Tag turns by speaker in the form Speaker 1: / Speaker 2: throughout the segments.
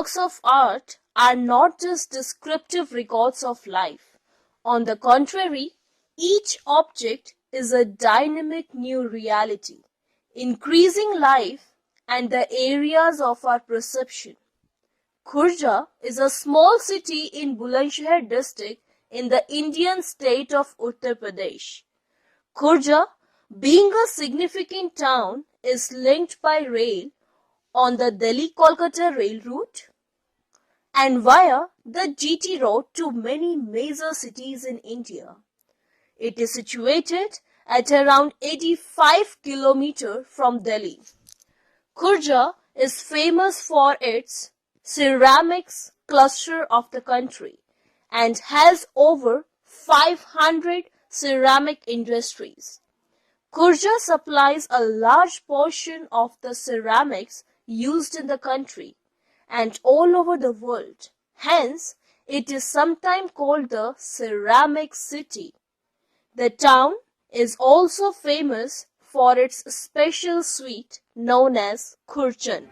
Speaker 1: works of art are not just descriptive records of life. On the contrary, each object is a dynamic new reality, increasing life and the areas of our perception. Khurja is a small city in Bulandshahr district in the Indian state of Uttar Pradesh. Khurja, being a significant town, is linked by rail on the Delhi-Kolkata rail route and via the GT road to many major cities in India. It is situated at around 85 km from Delhi. Khurja is famous for its ceramics cluster of the country and has over 500 ceramic industries. Khurja supplies a large portion of the ceramics used in the country and all over the world. Hence, it is sometimes called the ceramic city. The town is also famous for its special sweet known as khurchan.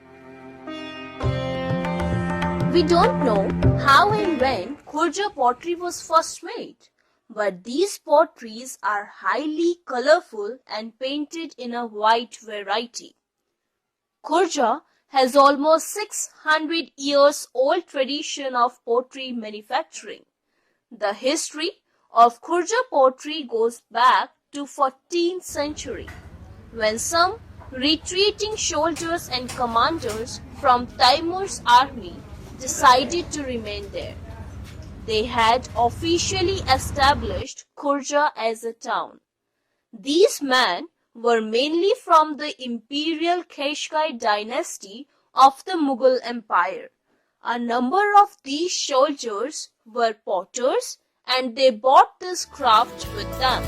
Speaker 1: We don't know how and when Khurja pottery was first made, but these potteries are highly colorful and painted in a wide variety. Khurja has almost 600 years old tradition of pottery manufacturing. The history of Khurja pottery goes back to 14th century, when some retreating soldiers and commanders from Taimur's army decided to remain there. They had officially established Khurja as a town. These men were mainly from the imperial Kashgai dynasty of the Mughal Empire. A number of these soldiers were potters and they brought this craft with them.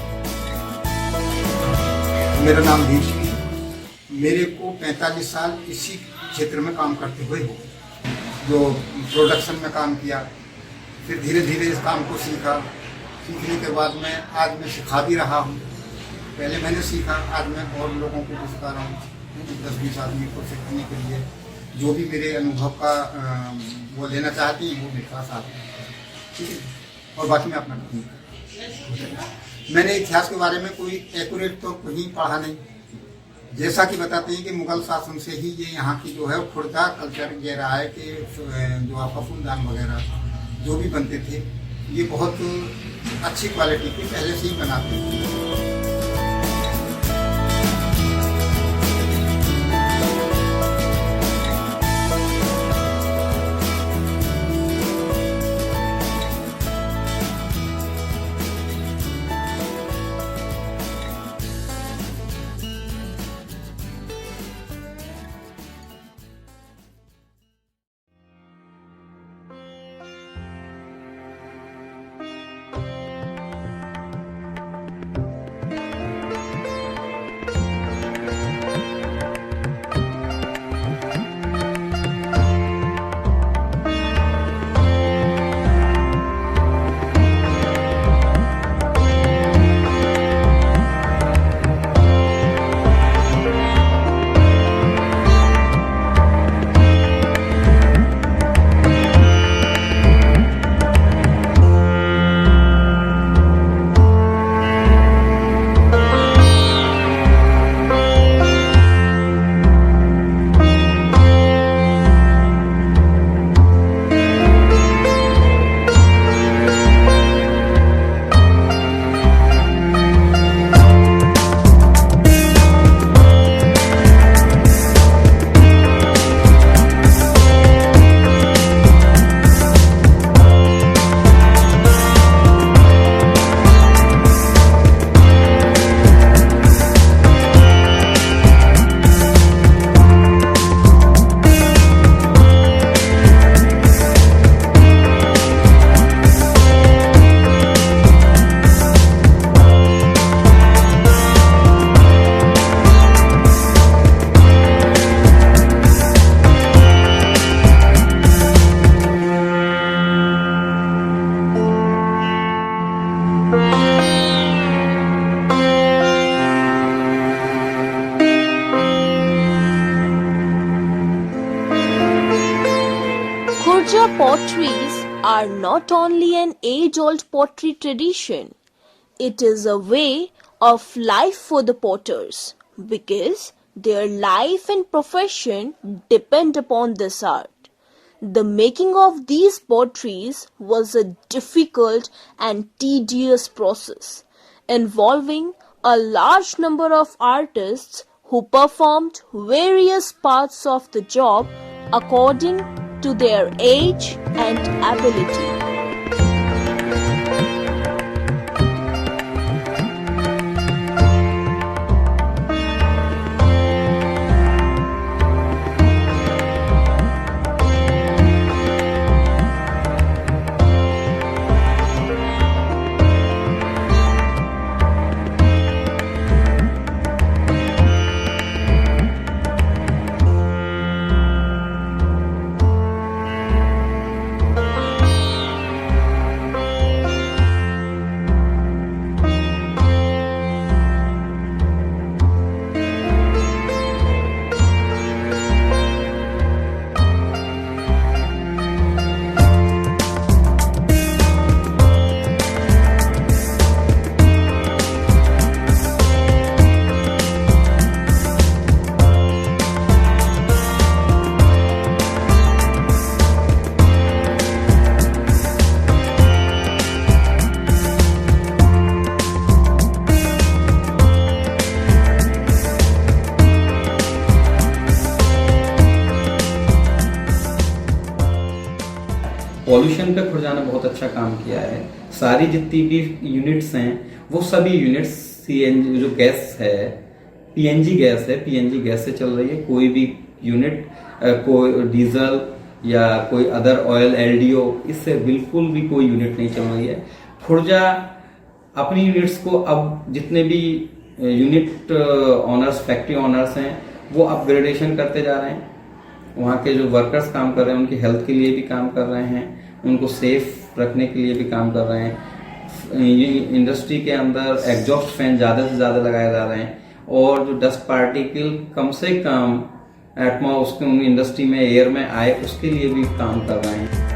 Speaker 2: मेरा नाम भीष्म है। मेरे को 45 साल इसी क्षेत्र में काम करते हुए हो, जो प्रोडक्शन में काम किया, फिर धीरे धीरे इस काम को सीखा। सीखने के बाद आज मैं सिखा भी रहा हूँ। पहले मैंने सीखा, आज मैं और लोगों को सिखा रहा हूँ, 10-20 आदमी को सीखने के लिए। जो भी मेरे अनुभव का वो लेना चाहते हैं वो मेरे पास आते हैं, ठीक है। और बाकी मैं अपना मैंने इतिहास के बारे में कोई एक्यूरेट तो कहीं पढ़ा नहीं। जैसा कि बताते हैं कि मुगल शासन से ही ये यहाँ की जो है खुर्दा कल्चर ये रहा है कि जो आपका फूलदान वगैरह जो भी बनते थे ये बहुत अच्छी क्वालिटी के पहले से ही बनाते थे।
Speaker 1: potteries are not only an age-old pottery tradition, it is a way of life for the potters because their life and profession depend upon this art. The making of these potteries was a difficult and tedious process involving a large number of artists who performed various parts of the job according to their age and ability.
Speaker 3: Pollution पे खुर्जा ने बहुत अच्छा काम किया है। सारी जितनी भी यूनिट्स हैं वो सभी यूनिट्स सीएनजी जो गैस है पीएनजी गैस से चल रही है। कोई भी यूनिट कोई डीजल या कोई अदर ऑयल एलडीओ इससे बिल्कुल भी कोई यूनिट नहीं चल रही है। खुर्जा अपनी यूनिट्स को अब जितने भी यूनिट ऑनर्स फैक्ट्री ऑनर्स हैं वो अपग्रेडेशन करते जा रहे हैं। वहाँ के जो वर्कर्स काम कर रहे हैं उनकी हेल्थ के लिए भी काम कर रहे हैं, उनको सेफ रखने के लिए भी काम कर रहे हैं। इंडस्ट्री के अंदर एग्जॉस्ट फैन ज़्यादा से ज़्यादा लगाए जा रहे हैं और जो डस्ट पार्टिकल कम से कम उसके इंडस्ट्री में एयर में आए उसके लिए भी काम कर रहे हैं।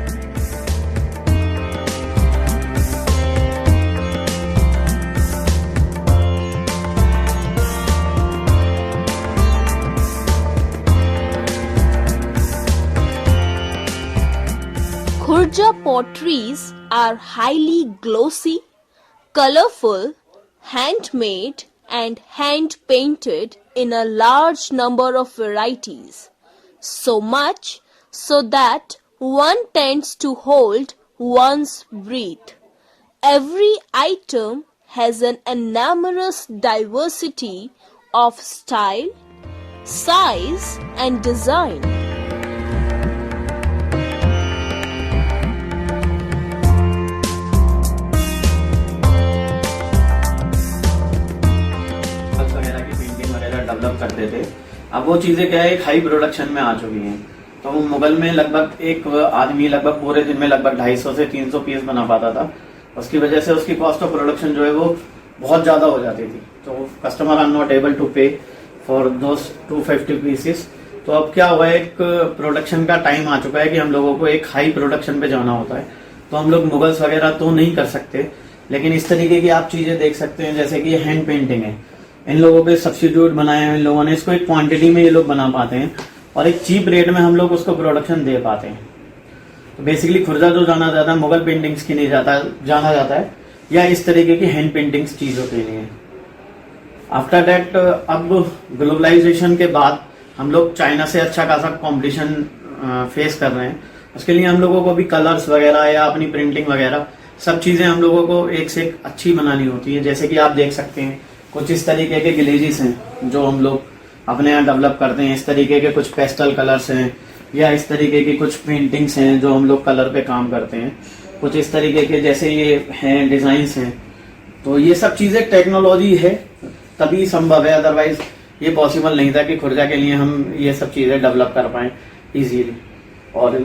Speaker 1: Khurja potteries are highly glossy, colorful, handmade and hand-painted in a large number of varieties, so much so that one tends to hold one's breath. Every item has an enormous diversity of style, size and design.
Speaker 4: Develop करते थे, अब वो चीजें क्या है एक high production में आ चुकी हैं। तो मुगल में लगभग एक आदमी लगभग पूरे दिन में लगभग 250 से 300 पीस बना पाता था। उसकी वजह से उसकी कॉस्ट ऑफ प्रोडक्शन जो है वो बहुत ज्यादा हो जाती थी। तो customer are not able to pay for those 250 pieces. तो अब क्या हुआ है एक प्रोडक्शन का टाइम आ चुका है कि हम लोगों को एक हाई प्रोडक्शन पे जाना होता है। तो हम लोग मुगल्स वगैरह तो नहीं कर सकते, लेकिन इस तरीके की आप चीजें देख सकते हैं जैसे कि हैंड पेंटिंग है। इन लोगों के सब्स्टिट्यूट बनाए हैं इन लोगों ने, इसको एक क्वांटिटी में ये लोग बना पाते हैं और एक चीप रेट में हम लोग उसको प्रोडक्शन दे पाते हैं। तो बेसिकली खुर्जा जो जाना जाता है मुगल पेंटिंग्स की नहीं जाना जाता है या इस तरीके की हैंड पेंटिंग्स चीजों के लिए। आफ्टर दैट अब ग्लोबलाइजेशन के बाद हम लोग चाइना से अच्छा खासा कॉम्पिटिशन फेस कर रहे हैं। उसके लिए हम लोगों को भी कलर्स वगैरह या अपनी प्रिंटिंग वगैरह सब चीजें हम लोगों को एक से एक अच्छी बनानी होती है। जैसे कि आप देख सकते हैं कुछ इस तरीके के ग्लेजेस हैं जो हम लोग अपने यहाँ डेवलप करते हैं। इस तरीके के कुछ पेस्टल कलर्स हैं या इस तरीके की कुछ पेंटिंग्स हैं जो हम लोग कलर पे काम करते हैं। कुछ इस तरीके के जैसे ये हैं डिजाइन्स हैं। तो ये सब चीजें टेक्नोलॉजी है तभी संभव है, अदरवाइज ये पॉसिबल नहीं था कि खुर्जा के लिए हम ये सब चीजें डेवलप कर पाए इजीली। और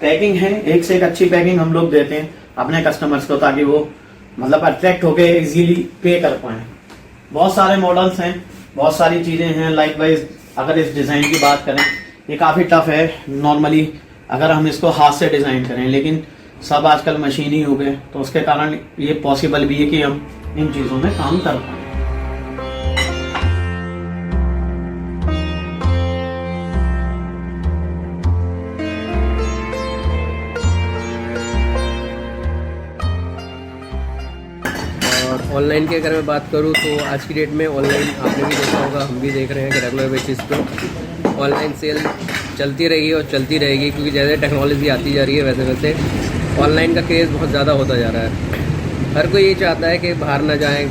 Speaker 4: पैकिंग है एक से एक अच्छी पैकिंग हम लोग देते हैं अपने कस्टमर्स को ताकि वो मतलब अट्रैक्ट होके इजीली पे कर पाए। बहुत सारे मॉडल्स हैं, बहुत सारी चीजें हैं। लाइकवाइज अगर इस डिजाइन की बात करें ये काफी टफ है, नॉर्मली अगर हम इसको हाथ से डिजाइन करें, लेकिन सब आजकल मशीनी हो गए, तो उसके कारण ये पॉसिबल भी है कि हम इन चीजों में काम कर पाए।
Speaker 5: और ऑनलाइन की अगर मैं बात करूँ तो आज की डेट में ऑनलाइन आपने भी देखा होगा, हम भी देख रहे हैं कि रेगुलर बेसिस पे ऑनलाइन सेल चलती रहेगी और चलती रहेगी, क्योंकि जैसे टेक्नोलॉजी आती जा रही है वैसे वैसे ऑनलाइन का क्रेज़ बहुत ज़्यादा होता जा रहा है। हर कोई ये चाहता है कि बाहर ना जाएं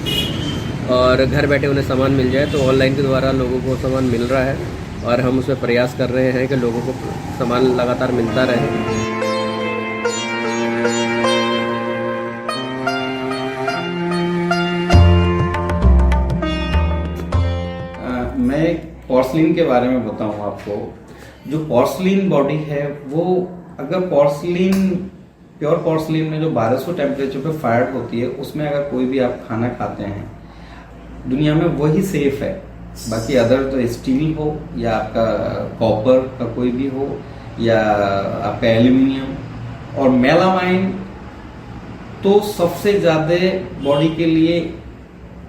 Speaker 5: और घर बैठे उन्हें सामान मिल जाए, तो ऑनलाइन के द्वारा लोगों को सामान मिल रहा है और हम उसमें प्रयास कर रहे हैं कि लोगों को सामान लगातार मिलता रहे।
Speaker 3: मैं पोर्सलिन के बारे में बताऊं आपको। जो पोर्सलिन बॉडी है वो, अगर पोर्सलिन प्योर पोर्सलिन में जो 1200 टेम्परेचर पे फायर्ड होती है, उसमें अगर कोई भी आप खाना खाते हैं दुनिया में वही सेफ है। बाकी अदर तो स्टील हो या आपका कॉपर का कोई भी हो या आपका एल्यूमिनियम और मेलामाइन, तो सबसे ज्यादा बॉडी के लिए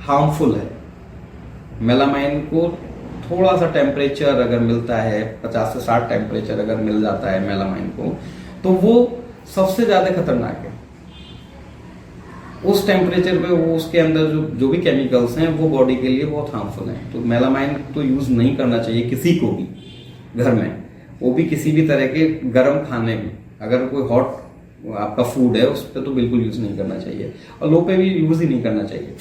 Speaker 3: हार्मफुल है। मेलामाइन को थोड़ा सा टेम्परेचर अगर मिलता है, 50 से 60 टेम्परेचर अगर मिल जाता है मेलामाइन को, तो वो सबसे ज्यादा खतरनाक है। उस टेम्परेचर पे वो उसके अंदर जो भी केमिकल्स हैं वो बॉडी के लिए बहुत हार्मफुल हैं। तो मेलामाइन तो यूज नहीं करना चाहिए किसी को भी घर में, वो भी किसी भी तरह के गर्म खाने में। अगर कोई हॉट आपका फूड है उस पर तो बिल्कुल यूज नहीं करना चाहिए, और लो पे भी यूज ही नहीं करना चाहिए।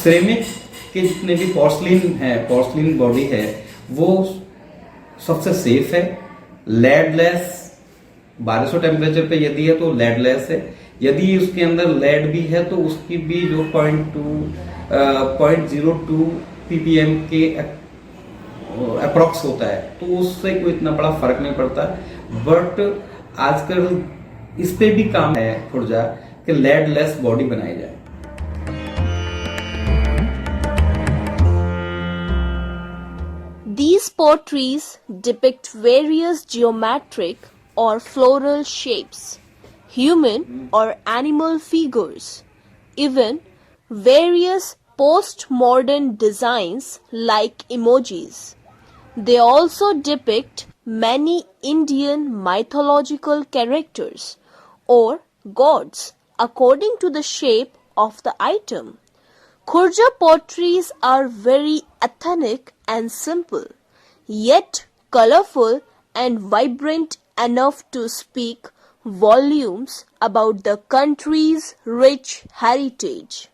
Speaker 3: सिरेमिक के जितने भी पोर्सलिन है, पोर्सलिन बॉडी है, वो सबसे सेफ है, लेडलेस। 1200 टेम्परेचर पे यदि है तो लेडलेस है। यदि उसके अंदर लेड भी है तो उसकी भी जो 0.02 ppm के अप्रोक्स होता है, तो उससे कोई इतना बड़ा फर्क नहीं पड़ता। बट आजकल इस पे भी काम है खुर्जा कि लेडलेस बॉडी बनाई जाए।
Speaker 1: These potteries depict various geometric or floral shapes, human or animal figures, even various post-modern designs like emojis. They also depict many Indian mythological characters or gods according to the shape of the item. Khurja potteries are very ethnic and simple, yet colorful and vibrant enough to speak volumes about the country's rich heritage.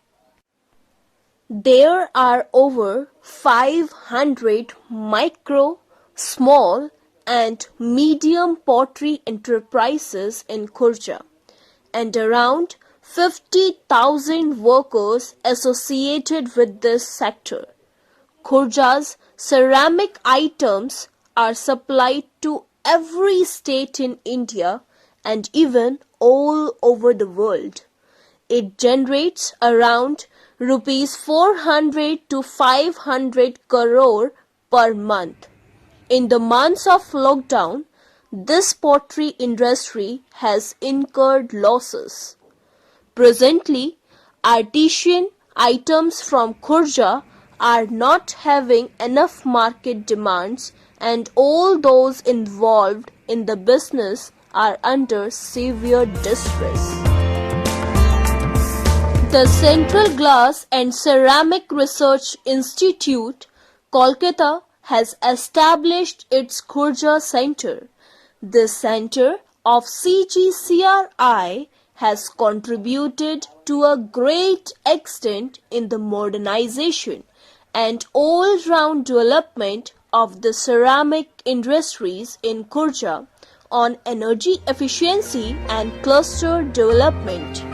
Speaker 1: There are over 500 micro, small and medium pottery enterprises in Khurja, and around 50,000 workers associated with this sector. Khurja's ceramic items are supplied to every state in India and even all over the world. It generates around rupees 400 to 500 crore per month. In the months of lockdown, this pottery industry has incurred losses. Presently, artisan items from Khurja are not having enough market demands, and all those involved in the business are under severe distress. The Central Glass and Ceramic Research Institute, Kolkata, has established its Khurja Center. This center of CGCRI has contributed to a great extent in the modernization and all-round development of the ceramic industries in Khurja on energy efficiency and cluster development.